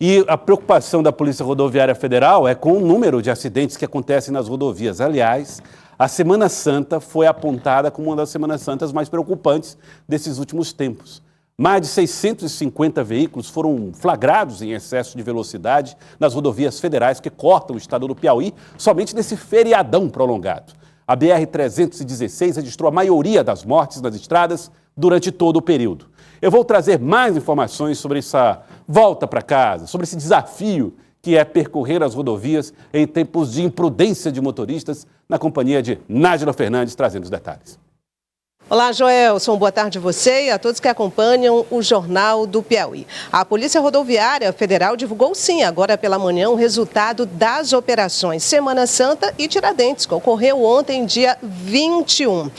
E a preocupação da Polícia Rodoviária Federal é com o número de acidentes que acontecem nas rodovias. Aliás, a Semana Santa foi apontada como uma das Semanas Santas mais preocupantes desses últimos tempos. Mais de 650 veículos foram flagrados em excesso de velocidade nas rodovias federais que cortam o estado do Piauí somente nesse feriadão prolongado. A BR-316 registrou a maioria das mortes nas estradas durante todo o período. Eu vou trazer mais informações sobre essa volta para casa, sobre esse desafio que é percorrer as rodovias em tempos de imprudência de motoristas, na companhia de Nájila Fernandes, trazendo os detalhes. Olá, Joelson. Boa tarde a você e a todos que acompanham o Jornal do Piauí. A Polícia Rodoviária Federal divulgou sim, agora pela manhã, o resultado das operações Semana Santa e Tiradentes, que ocorreu ontem, dia 21.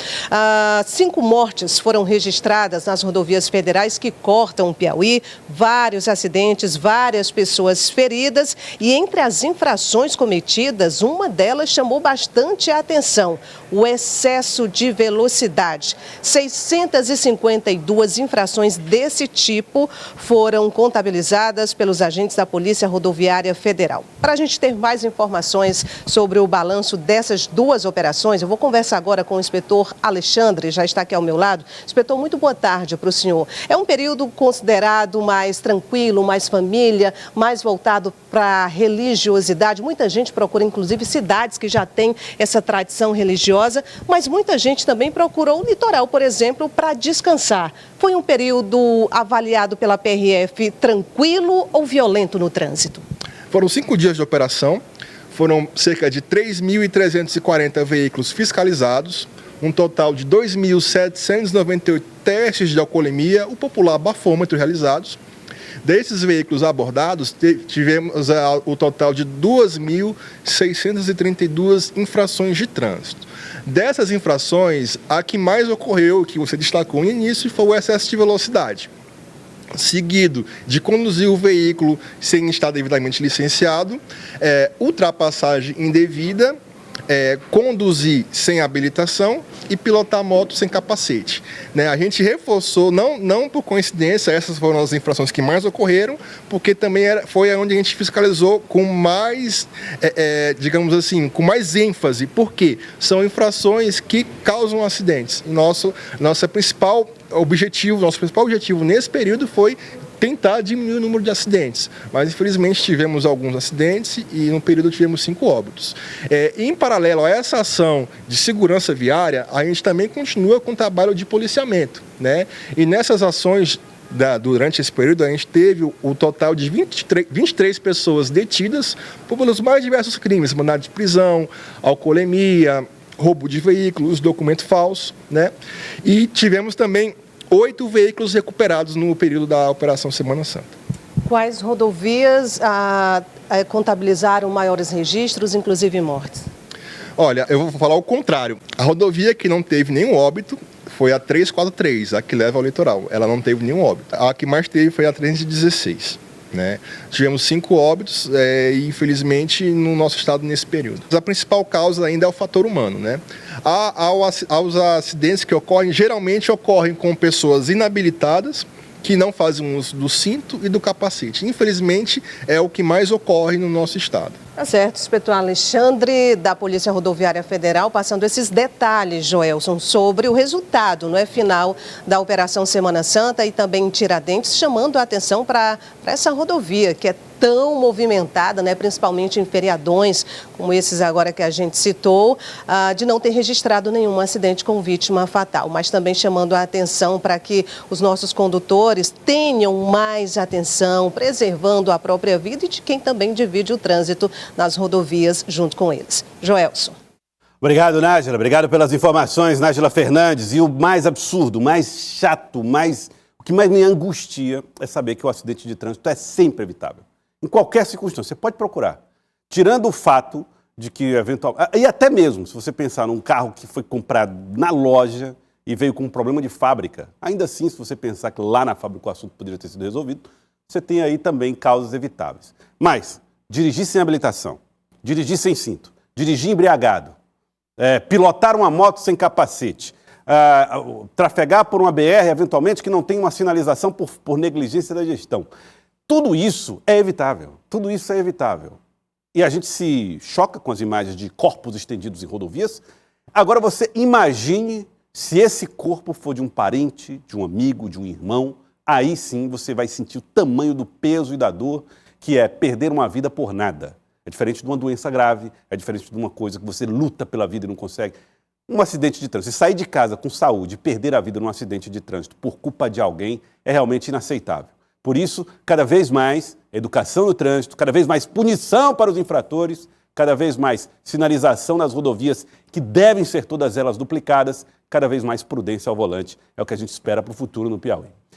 5 mortes foram registradas nas rodovias federais que cortam o Piauí, vários acidentes, várias pessoas feridas e entre as infrações cometidas, uma delas chamou bastante a atenção, o excesso de velocidade. 652 infrações desse tipo foram contabilizadas pelos agentes da Polícia Rodoviária Federal. Para a gente ter mais informações sobre o balanço dessas 2 operações, eu vou conversar agora com o inspetor Alexandre, já está aqui ao meu lado. Inspetor, muito boa tarde para o senhor. É um período considerado mais tranquilo, mais família, mais voltado para a religiosidade. Muita gente procura, inclusive, cidades que já têm essa tradição religiosa, mas muita gente também procurou o litoral, por exemplo, para descansar. Foi um período avaliado pela PRF tranquilo ou violento no trânsito? Foram 5 dias de operação, foram cerca de 3.340 veículos fiscalizados, um total de 2.798 testes de alcoolemia, o popular bafômetro realizados. Desses veículos abordados, tivemos o total de 2.632 infrações de trânsito. Dessas infrações, a que mais ocorreu, que você destacou no início, foi o excesso de velocidade, seguido de conduzir o veículo sem estar devidamente licenciado, ultrapassagem indevida, conduzir sem habilitação e pilotar moto sem capacete. A gente reforçou, não por coincidência, essas foram as infrações que mais ocorreram, porque também foi onde a gente fiscalizou com mais, digamos assim, com mais ênfase, porque são infrações que causam acidentes. Nosso principal objetivo nesse período foi tentar diminuir o número de acidentes, mas infelizmente tivemos alguns acidentes e no período tivemos 5 óbitos. Em paralelo a essa ação de segurança viária, a gente também continua com o trabalho de policiamento, E nessas ações, durante esse período, a gente teve o total de 23 pessoas detidas pelos mais diversos crimes, mandado de prisão, alcoolemia, roubo de veículos, documento falso, E tivemos também 8 veículos recuperados no período da Operação Semana Santa. Quais rodovias contabilizaram maiores registros, inclusive mortes? Olha, eu vou falar o contrário. A rodovia que não teve nenhum óbito foi a 343, a que leva ao litoral. Ela não teve nenhum óbito. A que mais teve foi a 316. Tivemos 5 óbitos, infelizmente, no nosso estado nesse período. A principal causa ainda é o fator humano, Aos acidentes que ocorrem, geralmente ocorrem com pessoas inabilitadas, que não fazem uso do cinto e do capacete. Infelizmente, é o que mais ocorre no nosso estado. Tá certo, inspetor Alexandre, da Polícia Rodoviária Federal, passando esses detalhes, Joelson, sobre o resultado final da Operação Semana Santa e também em Tiradentes, chamando a atenção para essa rodovia que é tão movimentada, principalmente em feriadões, como esses agora que a gente citou, de não ter registrado nenhum acidente com vítima fatal, mas também chamando a atenção para que os nossos condutores tenham mais atenção, preservando a própria vida e de quem também divide o trânsito nas rodovias junto com eles. Joelson. Obrigado, Nájila. Obrigado pelas informações, Nájila Fernandes. E o mais absurdo, o mais chato, o que mais me angustia é saber que o acidente de trânsito é sempre evitável. Em qualquer circunstância, você pode procurar. Tirando o fato de que, eventualmente... E até mesmo, se você pensar num carro que foi comprado na loja e veio com um problema de fábrica, ainda assim, se você pensar que lá na fábrica o assunto poderia ter sido resolvido, você tem aí também causas evitáveis. Mas dirigir sem habilitação, dirigir sem cinto, dirigir embriagado, pilotar uma moto sem capacete, trafegar por uma BR, eventualmente, que não tem uma sinalização por negligência da gestão. Tudo isso é evitável. Tudo isso é evitável. E a gente se choca com as imagens de corpos estendidos em rodovias. Agora você imagine se esse corpo for de um parente, de um amigo, de um irmão. Aí sim você vai sentir o tamanho do peso e da dor que é perder uma vida por nada. É diferente de uma doença grave, é diferente de uma coisa que você luta pela vida e não consegue. Um acidente de trânsito, você sair de casa com saúde e perder a vida num acidente de trânsito por culpa de alguém é realmente inaceitável. Por isso, cada vez mais educação no trânsito, cada vez mais punição para os infratores, cada vez mais sinalização nas rodovias, que devem ser todas elas duplicadas, cada vez mais prudência ao volante. É o que a gente espera para o futuro no Piauí.